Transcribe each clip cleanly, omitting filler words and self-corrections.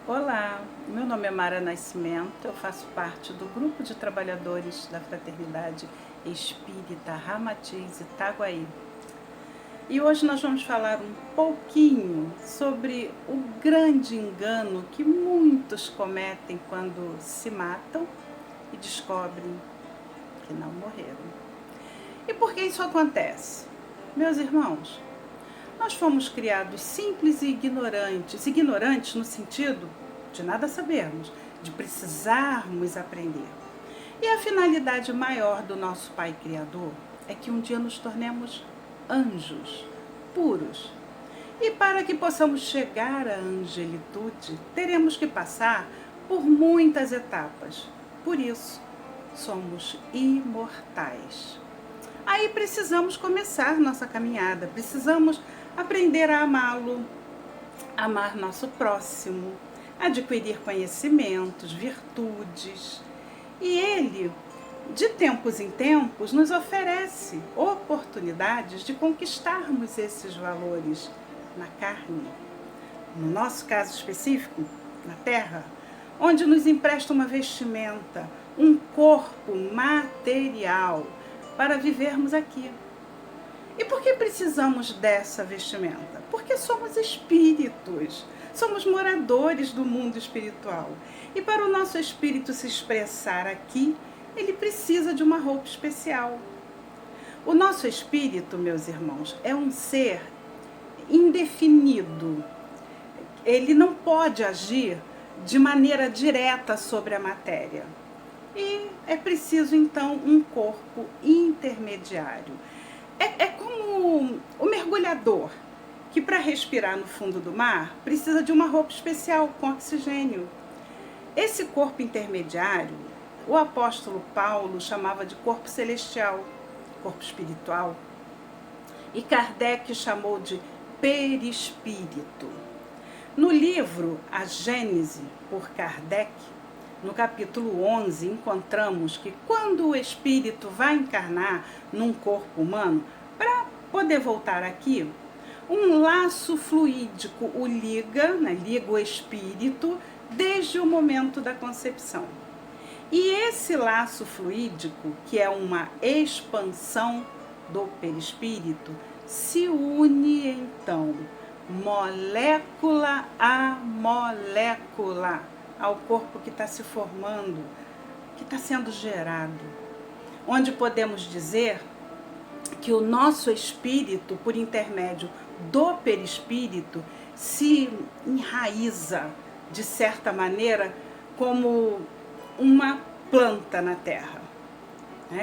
Olá, meu nome é Mara Nascimento, eu faço parte do grupo de trabalhadores da Fraternidade Espírita Ramatiz Itaguaí. E hoje nós vamos falar um pouquinho sobre o grande engano que muitos cometem quando se matam e descobrem que não morreram. E por que isso acontece? Meus irmãos, nós fomos criados simples e ignorantes no sentido de nada sabermos, de precisarmos aprender. E a finalidade maior do nosso Pai Criador é que um dia nos tornemos anjos puros. E para que possamos chegar à angelitude, teremos que passar por muitas etapas. Por isso, somos imortais. Aí precisamos começar nossa caminhada, precisamos aprender a amá-lo, amar nosso próximo, adquirir conhecimentos, virtudes. E ele, de tempos em tempos, nos oferece oportunidades de conquistarmos esses valores na carne. No nosso caso específico, na terra, onde nos empresta uma vestimenta, um corpo material para vivermos aqui. E por que precisamos dessa vestimenta? Porque somos espíritos, somos moradores do mundo espiritual. E para o nosso espírito se expressar aqui, ele precisa de uma roupa especial. O nosso espírito, meus irmãos, é um ser indefinido. Ele não pode agir de maneira direta sobre a matéria. E é preciso, então, um corpo intermediário. É como o mergulhador, que para respirar no fundo do mar precisa de uma roupa especial com oxigênio. Esse corpo intermediário, o apóstolo Paulo chamava de corpo celestial, corpo espiritual, e Kardec chamou de perispírito. No livro A Gênese, por Kardec, no capítulo 11, encontramos que quando o espírito vai encarnar num corpo humano, para poder voltar aqui, um laço fluídico o liga, liga o espírito desde o momento da concepção. E esse laço fluídico, que é uma expansão do perispírito, se une então, molécula a molécula, ao corpo que está se formando, que está sendo gerado. Onde podemos dizer que o nosso espírito, por intermédio do perispírito, se enraiza, de certa maneira, como uma planta na terra.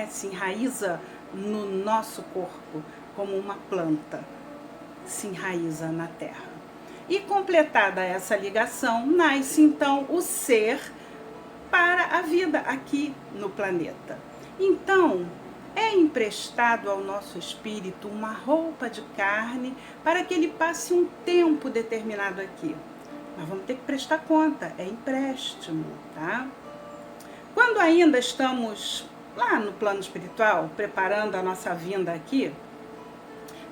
Se enraiza no nosso corpo, como uma planta se enraiza na terra. E completada essa ligação, nasce então o ser para a vida aqui no planeta. Então, é emprestado ao nosso espírito uma roupa de carne para que ele passe um tempo determinado aqui. Nós vamos ter que prestar conta, é empréstimo, tá? Quando ainda estamos lá no plano espiritual, preparando a nossa vinda aqui,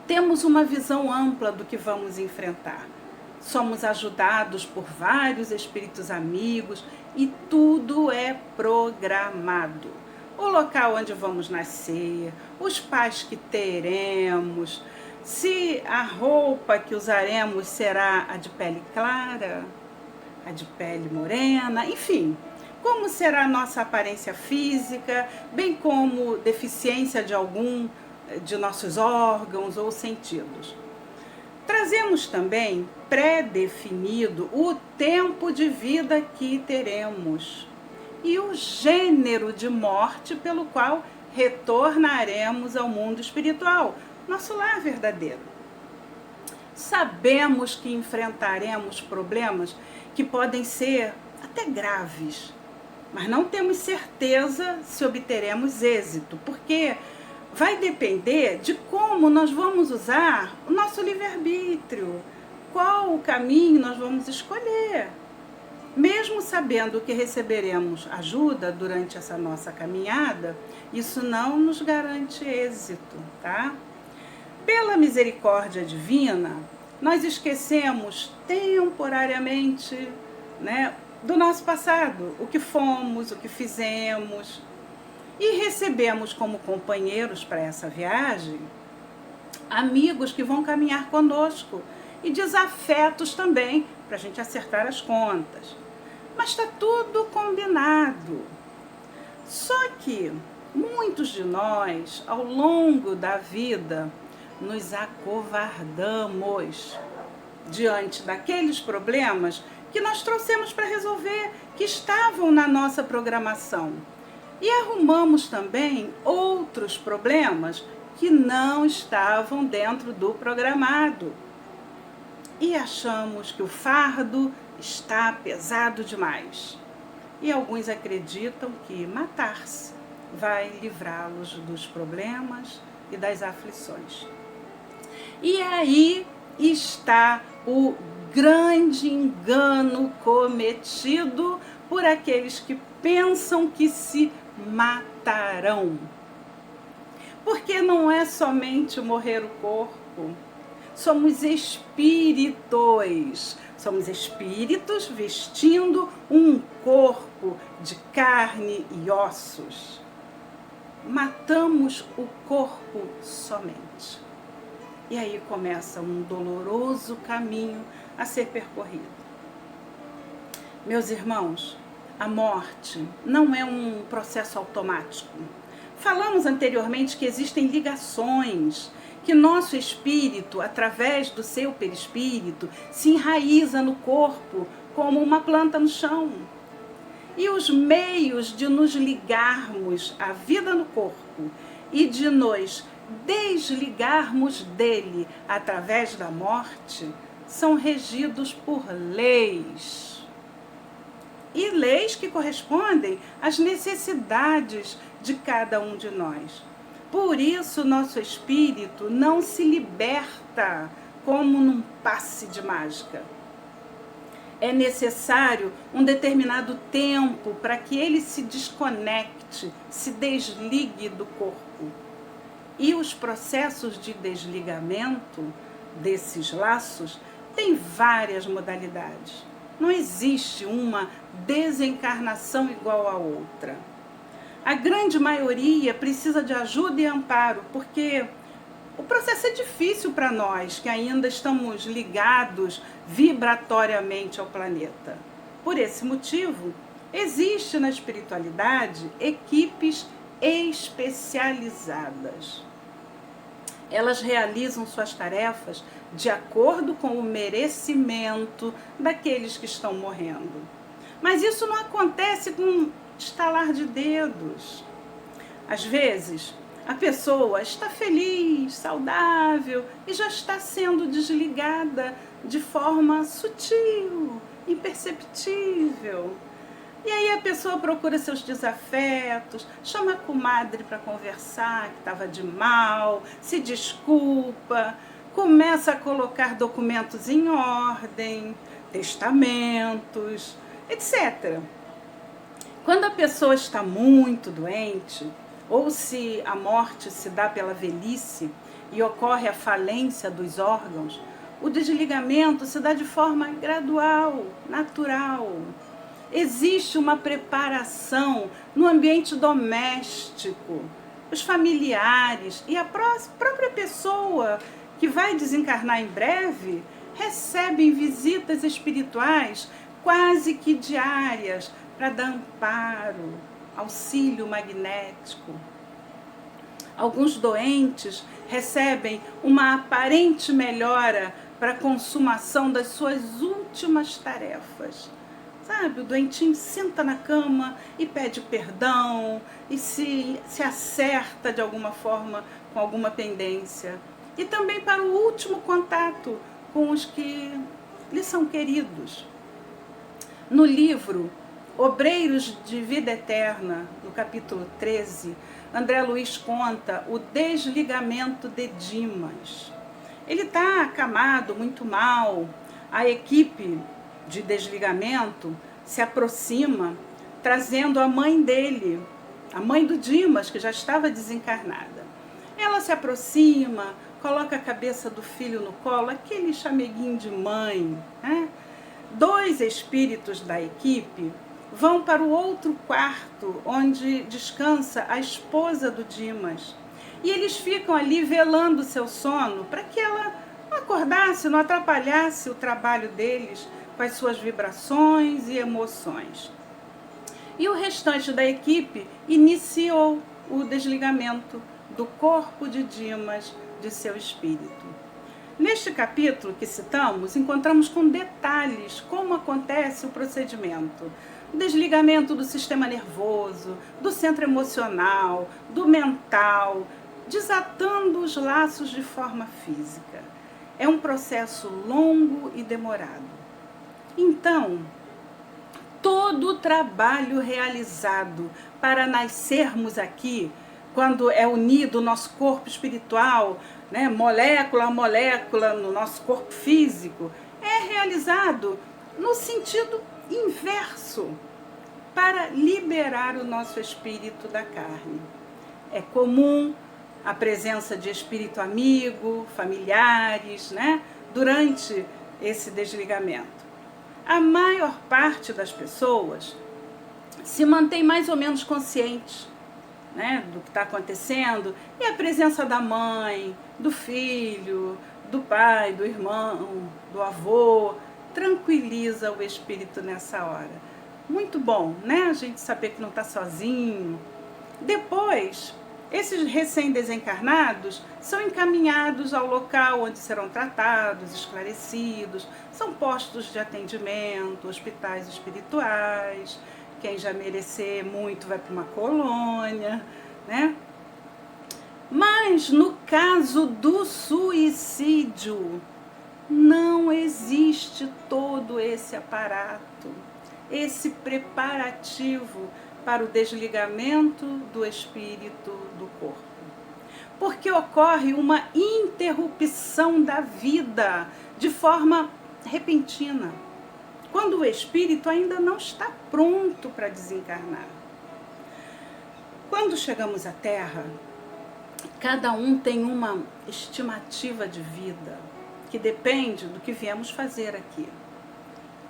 temos uma visão ampla do que vamos enfrentar. Somos ajudados por vários espíritos amigos e tudo é programado. O local onde vamos nascer, os pais que teremos, se a roupa que usaremos será a de pele clara, a de pele morena, enfim, como será a nossa aparência física, bem como deficiência de algum de nossos órgãos ou sentidos. Trazemos também pré-definido o tempo de vida que teremos e o gênero de morte pelo qual retornaremos ao mundo espiritual, nosso lar verdadeiro. Sabemos que enfrentaremos problemas que podem ser até graves, mas não temos certeza se obteremos êxito, porque vai depender de como nós vamos usar o nosso livre-arbítrio, qual o caminho nós vamos escolher. Mesmo sabendo que receberemos ajuda durante essa nossa caminhada, isso não nos garante êxito, tá? Pela misericórdia divina, nós esquecemos temporariamente né, do nosso passado, o que fomos, o que fizemos. E recebemos como companheiros para essa viagem amigos que vão caminhar conosco e desafetos também, para a gente acertar as contas. Mas está tudo combinado. Só que muitos de nós, ao longo da vida, nos acovardamos diante daqueles problemas que nós trouxemos para resolver, que estavam na nossa programação. E arrumamos também outros problemas que não estavam dentro do programado. E achamos que o fardo está pesado demais. E alguns acreditam que matar-se vai livrá-los dos problemas e das aflições. E aí está o grande engano cometido por aqueles que pensam que se matarão. Porque não é somente morrer o corpo, somos espíritos. Somos espíritos vestindo um corpo de carne e ossos. Matamos o corpo somente. E aí começa um doloroso caminho a ser percorrido. Meus irmãos, a morte não é um processo automático. Falamos anteriormente que existem ligações, que nosso espírito, através do seu perispírito, se enraiza no corpo como uma planta no chão. E os meios de nos ligarmos à vida no corpo e de nos desligarmos dele através da morte são regidos por leis. E leis que correspondem às necessidades de cada um de nós. Por isso, nosso espírito não se liberta como num passe de mágica. É necessário um determinado tempo para que ele se desconecte, se desligue do corpo. E os processos de desligamento desses laços têm várias modalidades. Não existe uma desencarnação igual a outra. A grande maioria precisa de ajuda e amparo, porque o processo é difícil para nós, que ainda estamos ligados vibratoriamente ao planeta. Por esse motivo, existe na espiritualidade equipes especializadas. Elas realizam suas tarefas de acordo com o merecimento daqueles que estão morrendo. Mas isso não acontece com estalar de dedos. Às vezes, a pessoa está feliz, saudável e já está sendo desligada de forma sutil, imperceptível. E aí a pessoa procura seus desafetos, chama a comadre para conversar, que estava de mal, se desculpa, começa a colocar documentos em ordem, testamentos, etc. Quando a pessoa está muito doente, ou se a morte se dá pela velhice e ocorre a falência dos órgãos, o desligamento se dá de forma gradual, natural. Existe uma preparação no ambiente doméstico. Os familiares e a própria pessoa que vai desencarnar em breve recebem visitas espirituais quase que diárias para dar amparo, auxílio magnético. Alguns doentes recebem uma aparente melhora para a consumação das suas últimas tarefas. Sabe, o doentinho senta na cama e pede perdão e se acerta de alguma forma com alguma pendência. E também para o último contato com os que lhe são queridos. No livro Obreiros de Vida Eterna, no capítulo 13, André Luiz conta o desligamento de Dimas. Ele está acamado, muito mal. A equipe de desligamento se aproxima, trazendo a mãe dele, a mãe do Dimas, que já estava desencarnada. Ela se aproxima, coloca a cabeça do filho no colo, aquele chameguinho de mãe, né? 2 espíritos da equipe vão para o outro quarto, onde descansa a esposa do Dimas. E eles ficam ali velando seu sono para que ela não acordasse, não atrapalhasse o trabalho deles com as suas vibrações e emoções. E o restante da equipe iniciou o desligamento do corpo de Dimas de seu espírito. Neste capítulo que citamos, encontramos com detalhes como acontece o procedimento. O desligamento do sistema nervoso, do centro emocional, do mental, desatando os laços de forma física. É um processo longo e demorado. Então, todo o trabalho realizado para nascermos aqui, quando é unido o nosso corpo espiritual, né, molécula a molécula no nosso corpo físico, é realizado no sentido inverso, para liberar o nosso espírito da carne. É comum a presença de espírito amigo, familiares, né, durante esse desligamento. A maior parte das pessoas se mantém mais ou menos consciente, né, do que está acontecendo, e a presença da mãe, do filho, do pai, do irmão, do avô, tranquiliza o espírito nessa hora. Muito bom, né, a gente saber que não está sozinho. Depois, esses recém-desencarnados são encaminhados ao local onde serão tratados, esclarecidos, são postos de atendimento, hospitais espirituais. Quem já merecer muito vai para uma colônia, né? Mas no caso do suicídio, não existe todo esse aparato, esse preparativo para o desligamento do espírito do corpo. Porque ocorre uma interrupção da vida de forma repentina, quando o espírito ainda não está pronto para desencarnar. Quando chegamos à Terra, cada um tem uma estimativa de vida que depende do que viemos fazer aqui.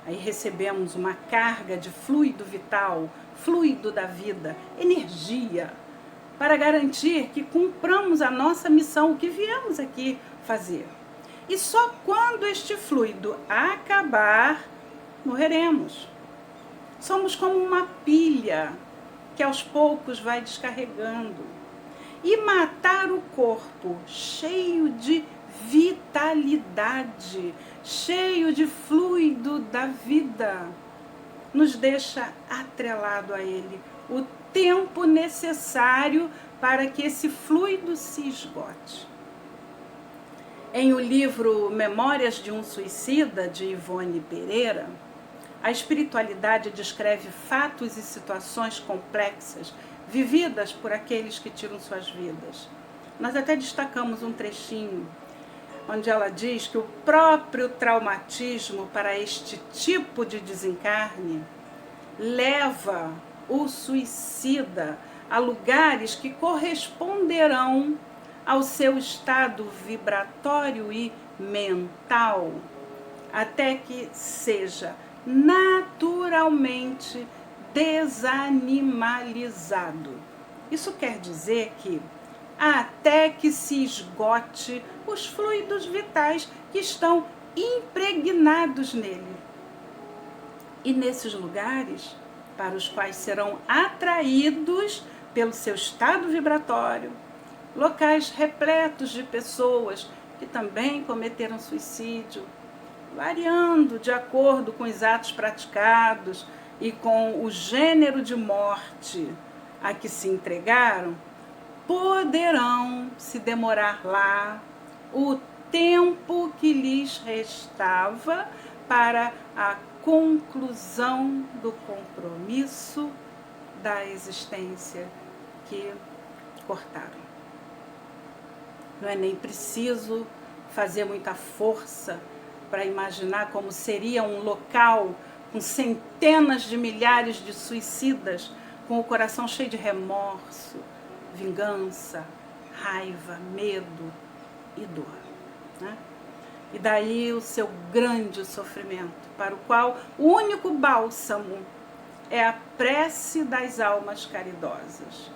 Aí recebemos uma carga de fluido vital, fluido da vida, energia, para garantir que cumpramos a nossa missão, o que viemos aqui fazer. E só quando este fluido acabar, morreremos. Somos como uma pilha que aos poucos vai descarregando. E matar o corpo cheio de vitalidade, cheio de fluido da vida, nos deixa atrelado a ele o tempo necessário para que esse fluido se esgote. Em o livro Memórias de um Suicida, de Ivone Pereira, a espiritualidade descreve fatos e situações complexas vividas por aqueles que tiram suas vidas. Nós até destacamos um trechinho onde ela diz que o próprio traumatismo para este tipo de desencarne leva o suicida a lugares que corresponderão ao seu estado vibratório e mental, até que seja naturalmente desanimalizado. Isso quer dizer que até que se esgote os fluidos vitais que estão impregnados nele. E nesses lugares, para os quais serão atraídos pelo seu estado vibratório, locais repletos de pessoas que também cometeram suicídio, variando de acordo com os atos praticados e com o gênero de morte a que se entregaram, poderão se demorar lá o tempo que lhes restava para a conclusão do compromisso da existência que cortaram. Não é nem preciso fazer muita força para imaginar como seria um local com centenas de milhares de suicidas, com o coração cheio de remorso, vingança, raiva, medo e dor, né? E daí o seu grande sofrimento, para o qual o único bálsamo é a prece das almas caridosas.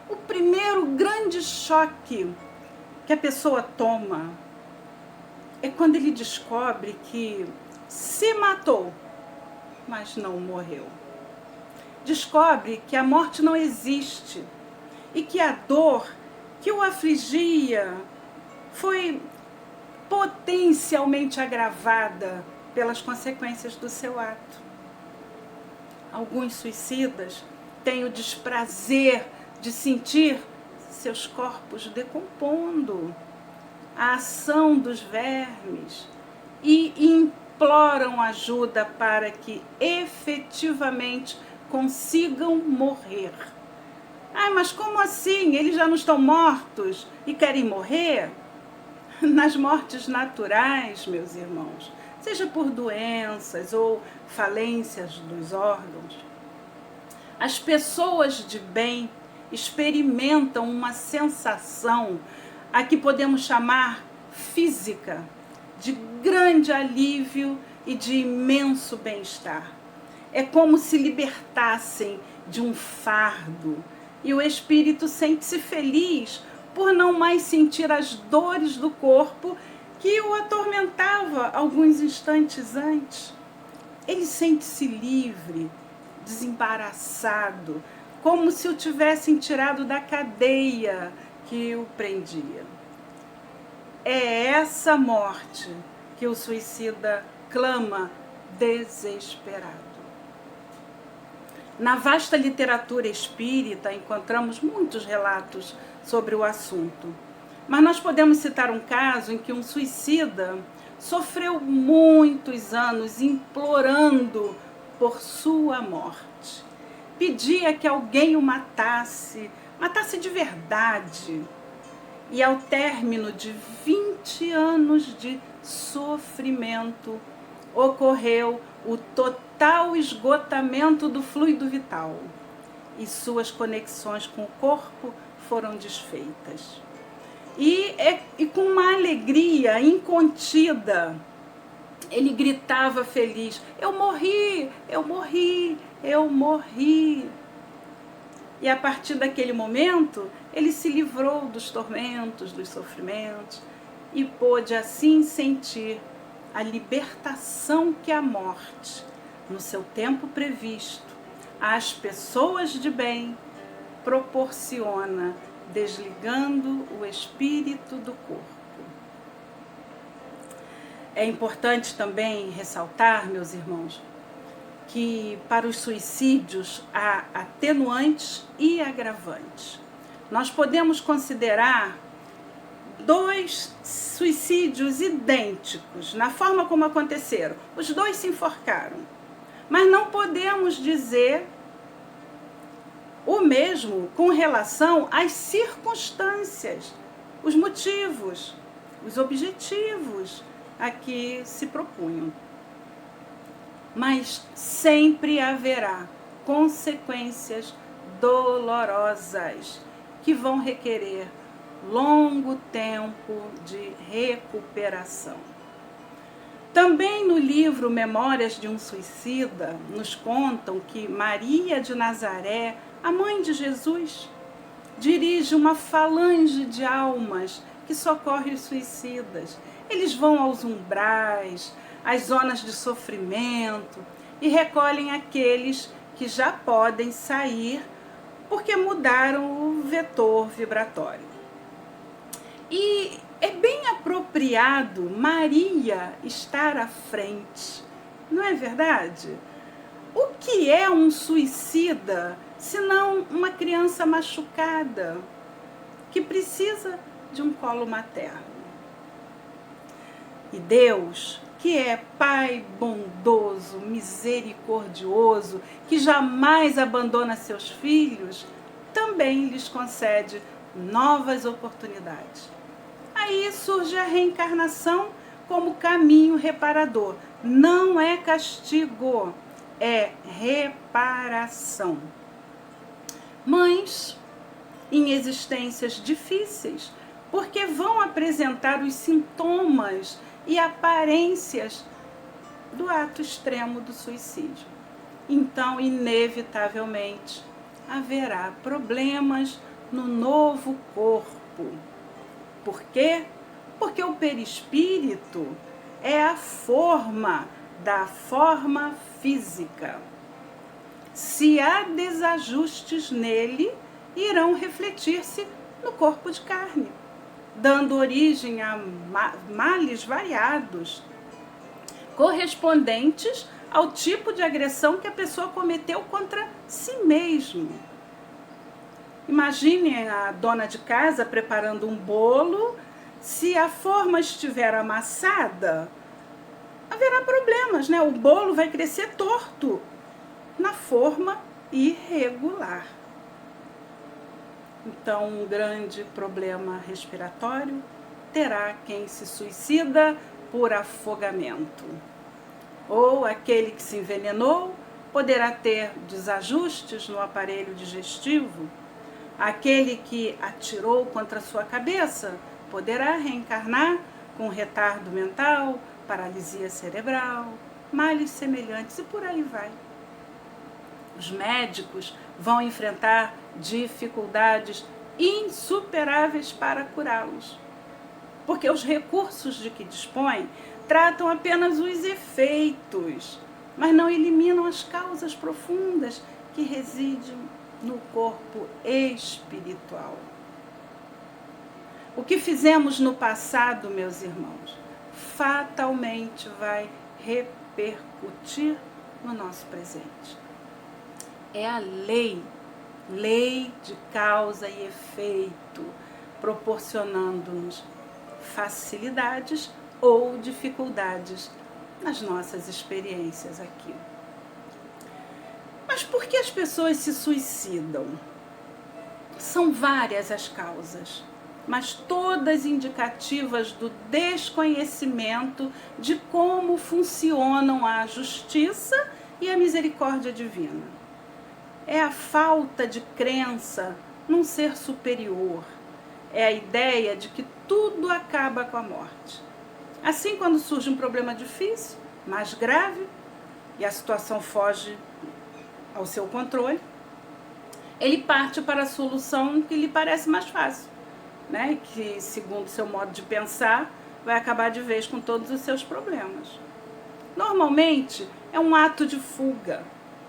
O primeiro grande choque que a pessoa toma é quando ele descobre que se matou, mas não morreu. Descobre que a morte não existe e que a dor que o afligia foi potencialmente agravada pelas consequências do seu ato. Alguns suicidas têm o desprazer de sentir seus corpos decompondo, a ação dos vermes, e imploram ajuda para que efetivamente consigam morrer. Ah, mas como assim? Eles já não estão mortos e querem morrer? Nas mortes naturais, meus irmãos, seja por doenças ou falências dos órgãos, as pessoas de bem experimentam uma sensação a que podemos chamar física, de grande alívio e de imenso bem-estar. É como se libertassem de um fardo e o espírito sente-se feliz por não mais sentir as dores do corpo que o atormentava alguns instantes antes. Ele sente-se livre, desembaraçado, como se o tivessem tirado da cadeia que o prendia. É essa morte que o suicida clama desesperado. Na vasta literatura espírita encontramos muitos relatos sobre o assunto, mas nós podemos citar um caso em que um suicida sofreu muitos anos implorando por sua morte. Pedia que alguém o matasse de verdade. E ao término de 20 anos de sofrimento, ocorreu o total esgotamento do fluido vital e suas conexões com o corpo foram desfeitas. E com uma alegria incontida, ele gritava feliz: eu morri, eu morri, eu morri. E a partir daquele momento, ele se livrou dos tormentos, dos sofrimentos e pôde assim sentir a libertação que a morte, no seu tempo previsto, às pessoas de bem, proporciona, desligando o espírito do corpo. É importante também ressaltar, meus irmãos, que para os suicídios há atenuantes e agravantes. Nós podemos considerar 2 suicídios idênticos na forma como aconteceram. Os 2 se enforcaram, mas não podemos dizer o mesmo com relação às circunstâncias, os motivos, os objetivos a que se propunham. Mas sempre haverá consequências dolorosas que vão requerer longo tempo de recuperação. Também no livro Memórias de um Suicida, nos contam que Maria de Nazaré, a mãe de Jesus, dirige uma falange de almas que socorre os suicidas. Eles vão aos umbrais, às zonas de sofrimento e recolhem aqueles que já podem sair porque mudaram o vetor vibratório. E é bem apropriado Maria estar à frente, não é verdade? O que é um suicida, senão uma criança machucada, que precisa de um colo materno? E Deus, que é Pai bondoso, misericordioso, que jamais abandona seus filhos, também lhes concede novas oportunidades. Aí surge a reencarnação como caminho reparador. Não é castigo, é reparação. Mães em existências difíceis, porque vão apresentar os sintomas e aparências do ato extremo do suicídio. Então, inevitavelmente, haverá problemas no novo corpo. Por quê? Porque o perispírito é a forma da forma física. Se há desajustes nele, irão refletir-se no corpo de carne, dando origem a males variados, correspondentes ao tipo de agressão que a pessoa cometeu contra si mesmo. Imagine a dona de casa preparando um bolo. Se a forma estiver amassada, haverá problemas, né? O bolo vai crescer torto na forma irregular. Então, um grande problema respiratório terá quem se suicida por afogamento. Ou aquele que se envenenou poderá ter desajustes no aparelho digestivo. Aquele que atirou contra sua cabeça poderá reencarnar com retardo mental, paralisia cerebral, males semelhantes e por aí vai. Os médicos vão enfrentar dificuldades insuperáveis para curá-los, porque os recursos de que dispõem tratam apenas os efeitos, mas não eliminam as causas profundas que residem no corpo espiritual. O que fizemos no passado, meus irmãos, fatalmente vai repercutir no nosso presente. É a lei de causa e efeito, proporcionando-nos facilidades ou dificuldades nas nossas experiências aqui. Mas por que as pessoas se suicidam? São várias as causas, mas todas indicativas do desconhecimento de como funcionam a justiça e a misericórdia divina. É a falta de crença num ser superior. É a ideia de que tudo acaba com a morte. Assim, quando surge um problema difícil, mais grave, e a situação foge ao seu controle, ele parte para a solução que lhe parece mais fácil, né? Que, segundo seu modo de pensar, vai acabar de vez com todos os seus problemas. Normalmente, é um ato de fuga.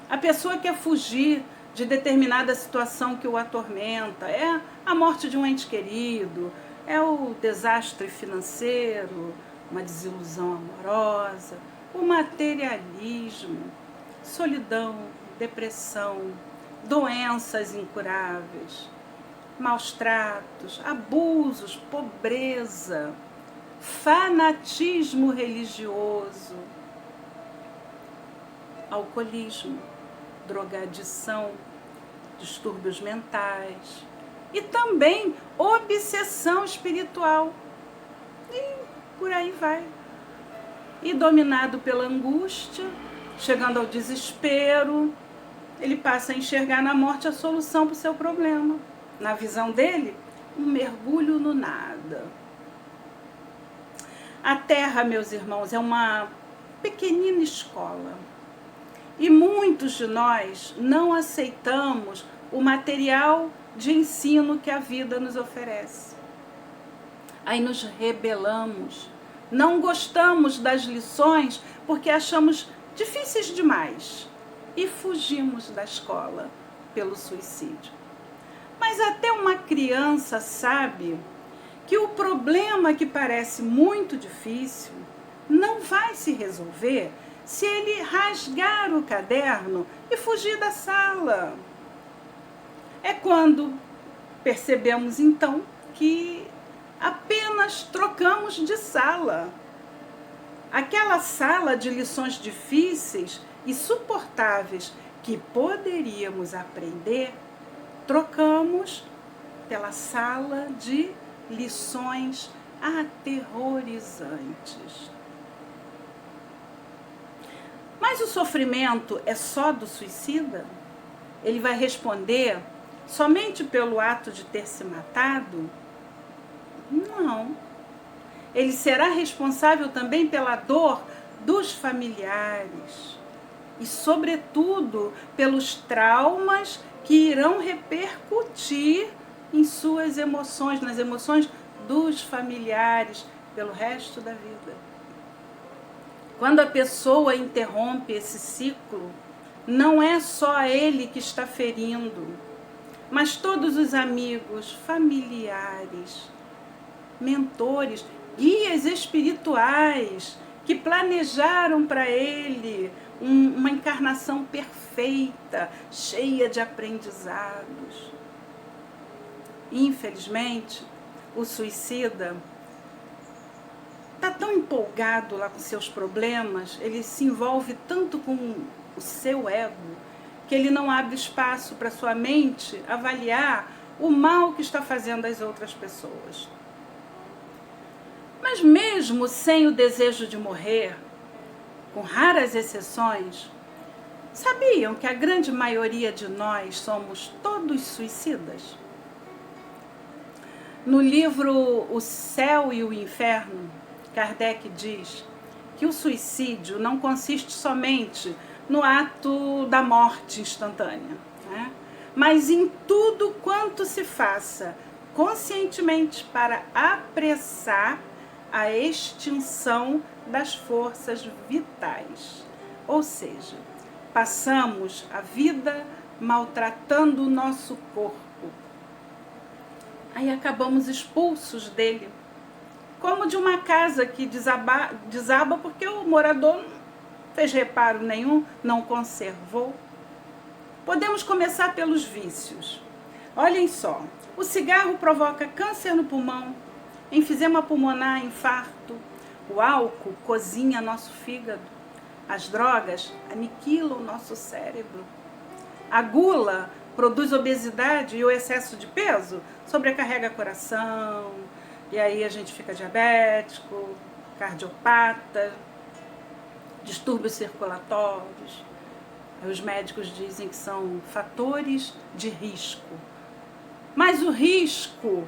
A pessoa quer fugir de determinada situação que o atormenta. É a morte de um ente querido, é o desastre financeiro, uma desilusão amorosa, o materialismo, solidão, depressão, doenças incuráveis, maus tratos, abusos, pobreza, fanatismo religioso, alcoolismo, drogadição, distúrbios mentais e também obsessão espiritual. E por aí vai. E dominado pela angústia, chegando ao desespero, ele passa a enxergar na morte a solução para o seu problema. Na visão dele, um mergulho no nada. A Terra, meus irmãos, é uma pequenina escola. E muitos de nós não aceitamos o material de ensino que a vida nos oferece. Aí nos rebelamos, não gostamos das lições porque achamos difíceis demais e fugimos da escola pelo suicídio. Mas até uma criança sabe que o problema que parece muito difícil não vai se resolver se ele rasgar o caderno e fugir da sala. É quando percebemos então que apenas trocamos de sala. Aquela sala de lições difíceis e suportáveis que poderíamos aprender, trocamos pela sala de lições aterrorizantes. Mas o sofrimento é só do suicida? Ele vai responder somente pelo ato de ter se matado? Não. ele será responsável também pela dor dos familiares e, sobretudo, pelos traumas que irão repercutir em suas emoções, nas emoções dos familiares, pelo resto da vida. Quando a pessoa interrompe esse ciclo, não é só ele que está ferindo, mas todos os amigos, familiares, mentores, guias espirituais que planejaram para ele uma encarnação perfeita, cheia de aprendizados. Infelizmente, o suicida está tão empolgado lá com seus problemas, ele se envolve tanto com o seu ego, que ele não abre espaço para sua mente avaliar o mal que está fazendo às outras pessoas. Mas mesmo sem o desejo de morrer, com raras exceções, sabiam que a grande maioria de nós somos todos suicidas? No livro O Céu e o Inferno, Kardec diz que o suicídio não consiste somente no ato da morte instantânea, né? Mas em tudo quanto se faça conscientemente para apressar a extinção das forças vitais. Ou seja, passamos a vida maltratando o nosso corpo. Aí acabamos expulsos dele, como de uma casa que desaba porque o morador não fez reparo nenhum, não conservou. Podemos começar pelos vícios. Olhem só, o cigarro provoca câncer no pulmão, enfisema pulmonar, infarto. O álcool cozinha nosso fígado. As drogas aniquilam o nosso cérebro. A gula produz obesidade e o excesso de peso sobrecarrega coração, e aí a gente fica diabético, cardiopata, distúrbios circulatórios. Os médicos dizem que são fatores de risco. Mas o risco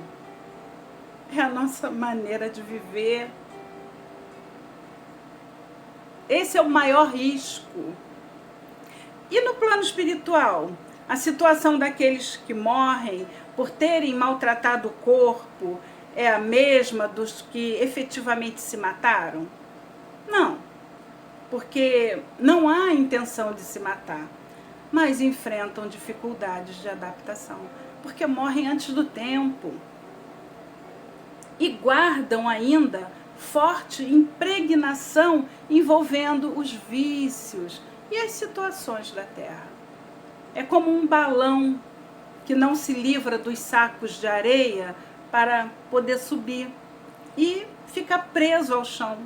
é a nossa maneira de viver. Esse é o maior risco. E no plano espiritual, a situação daqueles que morrem por terem maltratado o corpo é a mesma dos que efetivamente se mataram? Não, porque não há intenção de se matar, mas enfrentam dificuldades de adaptação, porque morrem antes do tempo e guardam ainda forte impregnação envolvendo os vícios e as situações da terra. É como um balão que não se livra dos sacos de areia para poder subir e fica preso ao chão.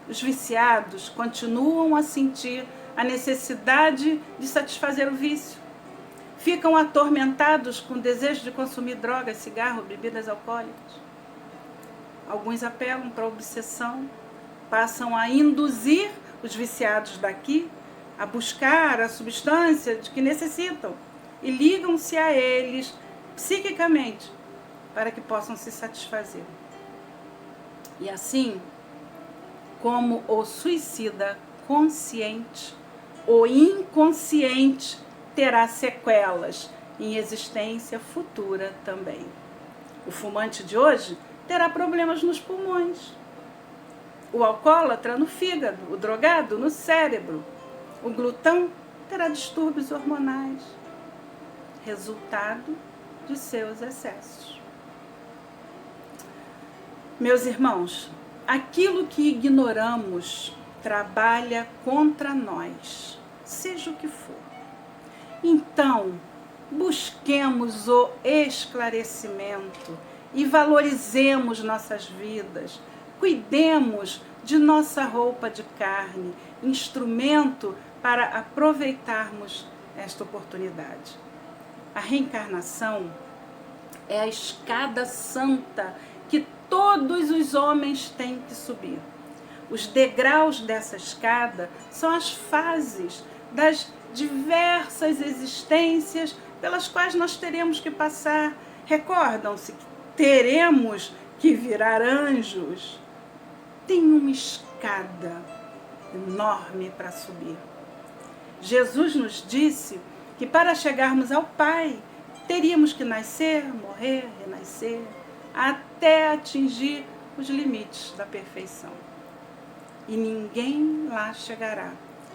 Os viciados continuam a sentir a necessidade de satisfazer o vício. Ficam atormentados com o desejo de consumir drogas, cigarro, bebidas alcoólicas. Alguns apelam para a obsessão, passam a induzir os viciados daqui a buscar a substância de que necessitam e ligam-se a eles psiquicamente para que possam se satisfazer. E assim, como o suicida consciente, o inconsciente terá sequelas em existência futura também. O fumante de hoje terá problemas nos pulmões, o alcoólatra no fígado, o drogado no cérebro, o glutão terá distúrbios hormonais, resultado de seus excessos. Meus irmãos, aquilo que ignoramos trabalha contra nós, seja o que for. Então, busquemos o esclarecimento e valorizemos nossas vidas, cuidemos de nossa roupa de carne, instrumento para aproveitarmos esta oportunidade. A reencarnação é a escada santa que todos os homens têm que subir. Os degraus dessa escada são as fases das diversas existências pelas quais nós teremos que passar. Recordam-se que teremos que virar anjos, tem uma escada enorme para subir. Jesus nos disse que para chegarmos ao Pai, teríamos que nascer, morrer, renascer, até atingir os limites da perfeição. E ninguém lá chegará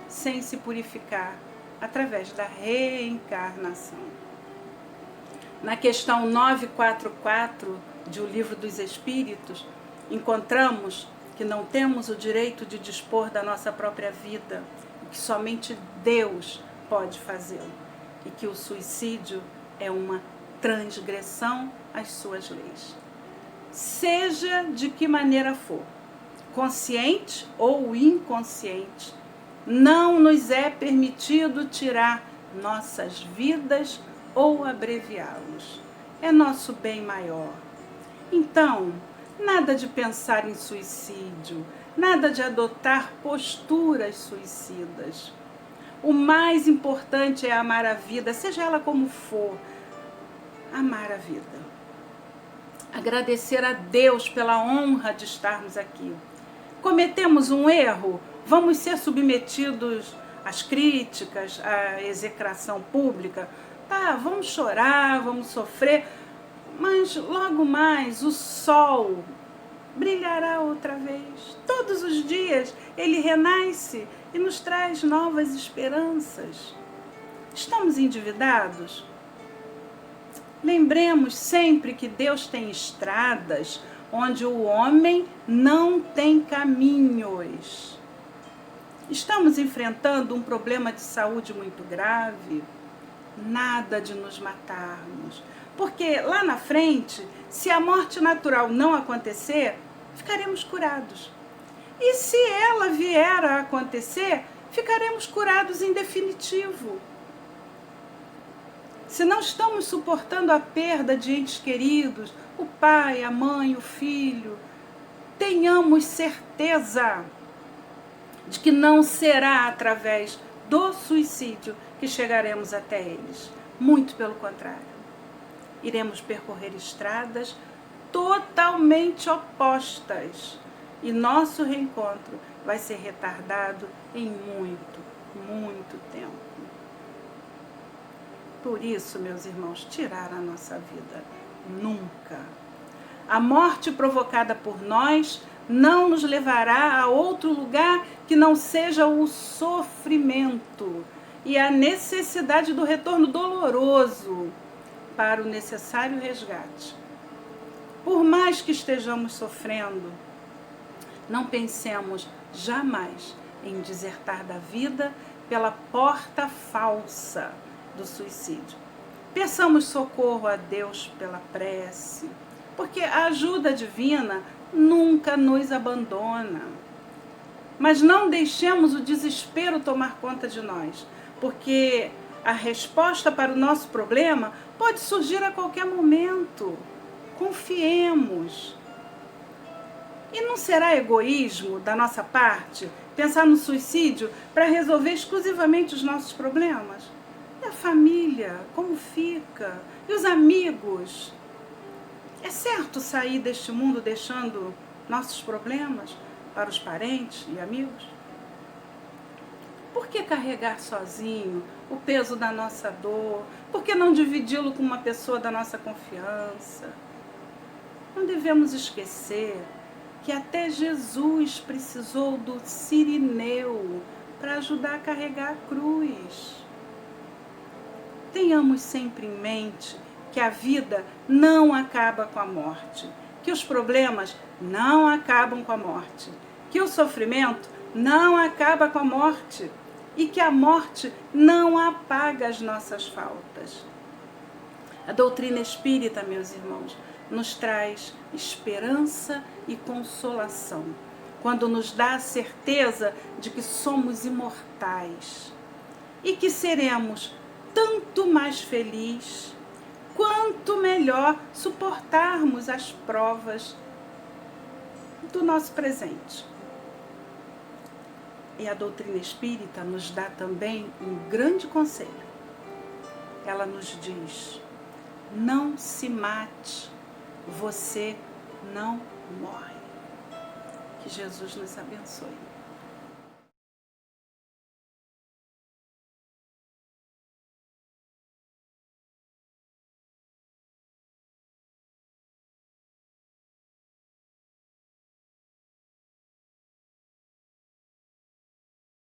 sem se purificar através da reencarnação. Na questão 944 de O Livro dos Espíritos, encontramos que não temos o direito de dispor da nossa própria vida, e que somente Deus pode fazê-lo, e que o suicídio é uma transgressão às suas leis. Seja de que maneira for, consciente ou inconsciente, não nos é permitido tirar nossas vidas ou abreviá-los. É nosso bem maior. Então, nada de pensar em suicídio, nada de adotar posturas suicidas. O mais importante é amar a vida, seja ela como for, amar a vida. Agradecer a Deus pela honra de estarmos aqui. Cometemos um erro, vamos ser submetidos às críticas, à execração pública. Tá, vamos chorar, vamos sofrer, mas logo mais o sol brilhará outra vez. Todos os dias ele renasce e nos traz novas esperanças. Estamos endividados? Lembremos sempre que Deus tem estradas onde o homem não tem caminhos. Estamos enfrentando um problema de saúde muito grave? Nada de nos matarmos. Porque lá na frente, se a morte natural não acontecer, ficaremos curados. E se ela vier a acontecer, ficaremos curados em definitivo. Se não estamos suportando a perda de entes queridos, o pai, a mãe, o filho, tenhamos certeza de que não será através do suicídio que chegaremos até eles. Muito pelo contrário. Iremos percorrer estradas totalmente opostas e nosso reencontro vai ser retardado em muito, muito tempo. Por isso, meus irmãos, tirar a nossa vida nunca. A morte provocada por nós não nos levará a outro lugar que não seja o sofrimento e a necessidade do retorno doloroso para o necessário resgate. Por mais que estejamos sofrendo, não pensemos jamais em desertar da vida pela porta falsa do suicídio. Peçamos socorro a Deus pela prece, porque a ajuda divina nunca nos abandona. Mas não deixemos o desespero tomar conta de nós, porque a resposta para o nosso problema pode surgir a qualquer momento. Confiemos. E não será egoísmo da nossa parte pensar no suicídio para resolver exclusivamente os nossos problemas? E a família, como fica? E os amigos? É certo sair deste mundo deixando nossos problemas para os parentes e amigos? Por que carregar sozinho o peso da nossa dor? Por que não dividi-lo com uma pessoa da nossa confiança? Não devemos esquecer que até Jesus precisou do cirineu para ajudar a carregar a cruz. Tenhamos sempre em mente que a vida não acaba com a morte, que os problemas não acabam com a morte, que o sofrimento não acaba com a morte e que a morte não apaga as nossas faltas. A doutrina espírita, meus irmãos, nos traz esperança e consolação, quando nos dá a certeza de que somos imortais e que seremos tanto mais felizes quanto melhor suportarmos as provas do nosso presente. E a doutrina espírita nos dá também um grande conselho. Ela nos diz: não se mate você não morre. Que Jesus nos abençoe.